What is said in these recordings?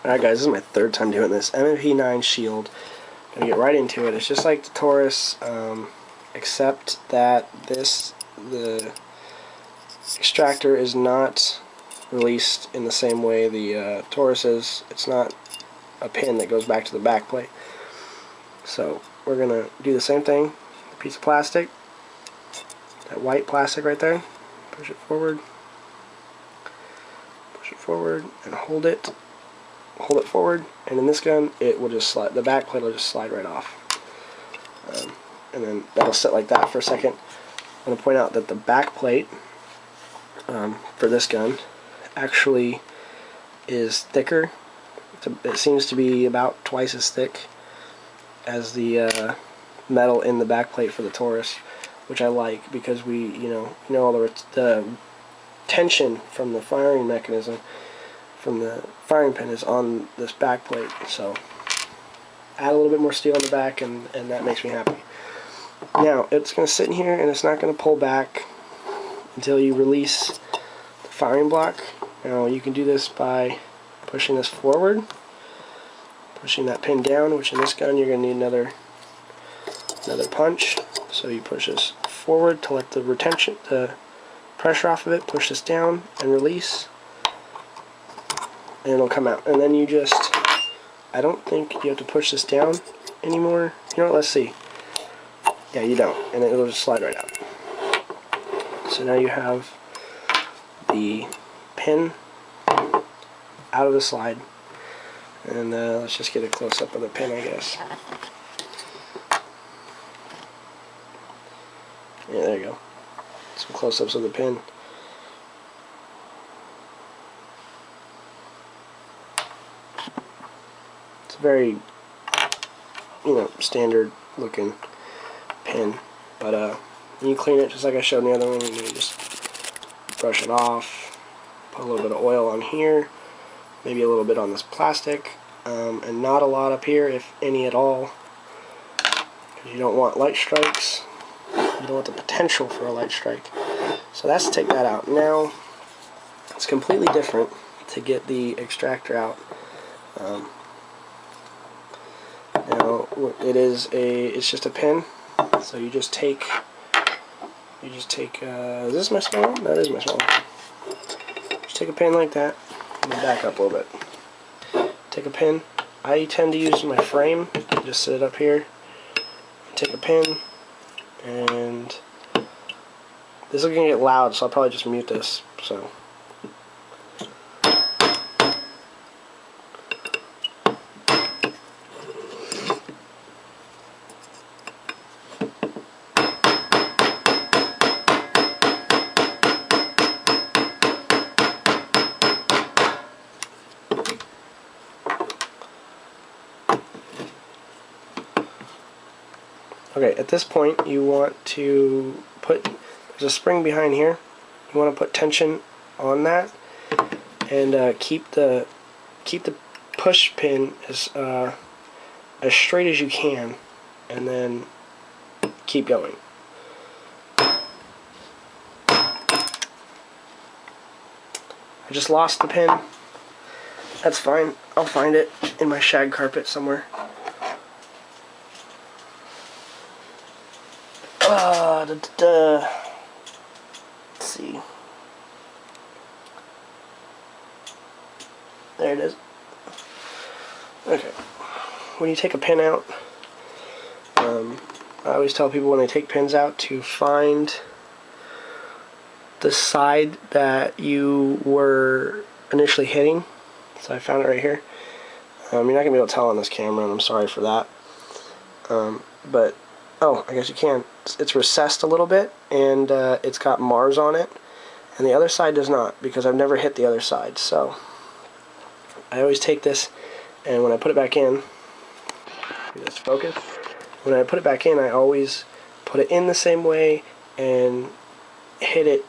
Alright guys, this is my third time doing this. M&P SHIELD. Gonna get right into it. It's just like the Taurus, except that the extractor is not released in the same way the Taurus is. It's not a pin that goes back to the back plate. So we're gonna do the same thing. A piece of plastic, that white plastic right there. Push it forward, and hold it. Hold it forward, and in this gun, it will just slide. The back plate will just slide right off, and then that'll sit like that for a second. I'm going to point out that the back plate for this gun actually is thicker. It seems to be about twice as thick as the metal in the back plate for the Taurus, which I like because you know all the tension from the firing mechanism, from the firing pin, is on this back plate. So add a little bit more steel on the back, and that makes me happy. Now it's going to sit in here, and it's not going to pull back until you release the firing block. Now you can do this by pushing this forward, pushing that pin down, which in this gun you're going to need another punch. So you push this forward to let the pressure off of it, push this down and release, and it'll come out. And then you just, I don't think you have to push this down anymore. You know what, let's see. Yeah, you don't, and it'll just slide right out. So now you have the pin out of the slide, and let's just get a close-up of the pin, I guess. Yeah, there you go. Some close-ups of the pin. It's a very, standard looking pin, but when you clean it, just like I showed in the other one, you just brush it off, put a little bit of oil on here, maybe a little bit on this plastic, and not a lot up here, if any at all, because you don't want light strikes. You don't want the potential for a light strike. So that's to take that out. Now it's completely different to get the extractor out. Now it's just a pin. So you just take is this my small one? That is my small one. Just take a pin like that. Let me back up a little bit. Take a pin. I tend to use my frame. Just sit it up here. Take a pin. And this is going to get loud, so I'll probably just mute this. So okay, at this point you want to put, there's a spring behind here, you want to put tension on that, and keep the push pin as straight as you can, and then keep going. I just lost the pin. That's fine, I'll find it in my shag carpet somewhere. Let's see. There it is. Okay. When you take a pin out, I always tell people when they take pins out to find the side that you were initially hitting. So I found it right here. You're not going to be able to tell on this camera, and I'm sorry for that. But oh, I guess you can. It's recessed a little bit, and it's got Mars on it, and the other side does not, because I've never hit the other side. So I always take this, and when I put it back in, let's focus. When I put it back in, I always put it in the same way and hit it,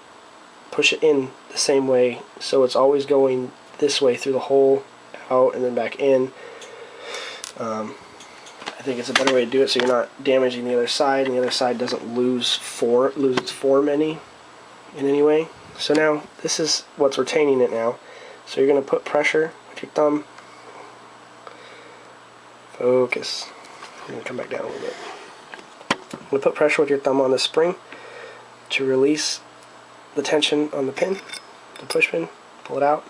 push it in the same way, so it's always going this way through the hole, out, and then back in. I think it's a better way to do it, so you're not damaging the other side, and the other side doesn't lose its form in any way. So now this is what's retaining it now. So you're going to put pressure with your thumb Focus. I'm going to come back down a little bit. I'm going to put pressure with your thumb on the spring to release the tension on the pin, the push pin. Pull it out.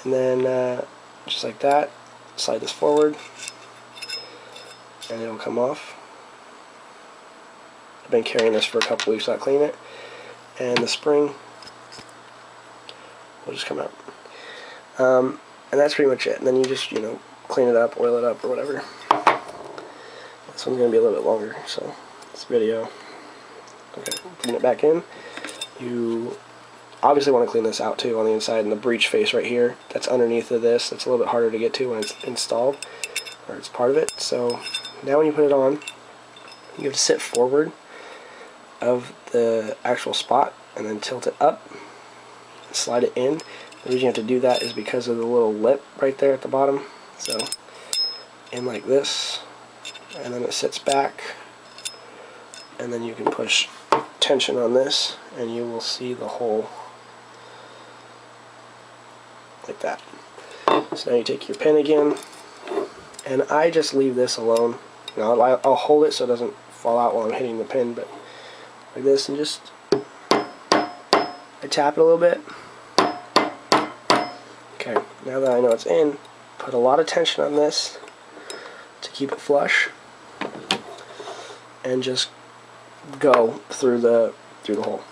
And then just like that, slide this forward and it'll come off. I've been carrying this for a couple weeks, not cleaning it. And the spring will just come out. And that's pretty much it. And then you just, clean it up, oil it up, or whatever. This one's going to be a little bit longer, so this video. Okay, putting it back in. You obviously want to clean this out too on the inside, and the breech face right here, that's underneath of this. That's a little bit harder to get to when it's installed, or it's part of it. So now when you put it on, you have to sit forward of the actual spot and then tilt it up and slide it in. The reason you have to do that is because of the little lip right there at the bottom. So in like this, and then it sits back, and then you can push tension on this and you will see the hole like that. So now you take your pin again, and I just leave this alone. I'll hold it so it doesn't fall out while I'm hitting the pin, but like this, and just I tap it a little bit. Okay, now that I know it's in, put a lot of tension on this to keep it flush, and just go through the hole.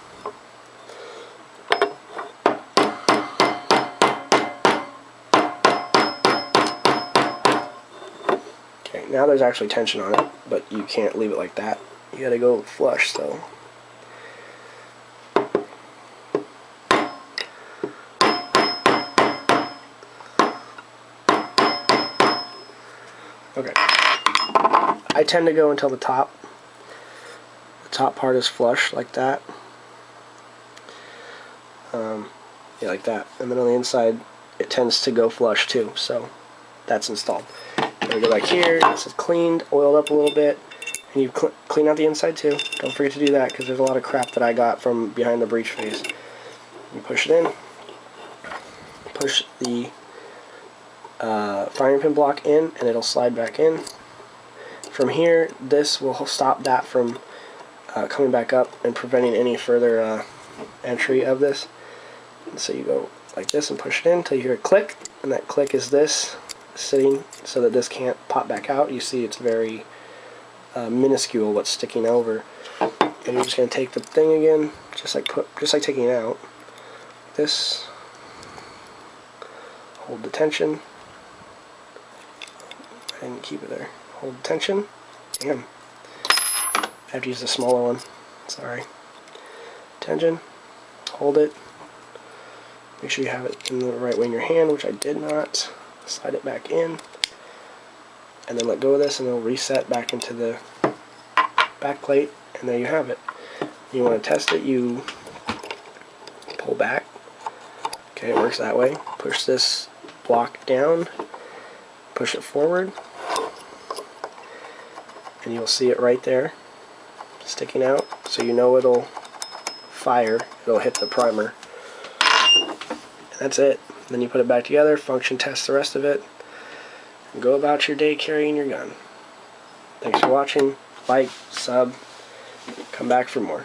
Okay, now there's actually tension on it, but you can't leave it like that. You gotta go flush, so. Okay. I tend to go until the top. The top part is flush, like that. Yeah, like that. And then on the inside, it tends to go flush too, so that's installed. Then we go back here, this is cleaned, oiled up a little bit, and you clean out the inside too. Don't forget to do that, because there's a lot of crap that I got from behind the breech face. You push it in, push the firing pin block in, and it'll slide back in. From here, this will stop that from coming back up and preventing any further entry of this. And so you go like this and push it in until you hear a click, and that click is this sitting so that this can't pop back out. You see it's very minuscule what's sticking over, and you're just going to take the thing again, just like taking it out. This, hold the tension. I didn't keep it there. Hold the tension. Damn. I have to use the smaller one. Sorry. Tension. Hold it. Make sure you have it in the right way in your hand, which I did not. Slide it back in. And then let go of this, and it'll reset back into the back plate. And there you have it. You want to test it, you pull back. Okay, it works that way. Push this block down. Push it forward. And you'll see it right there sticking out, so you know it'll fire, it'll hit the primer. And that's it. Then you put it back together, function test the rest of it, and go about your day carrying your gun. Thanks for watching. Like, sub, come back for more.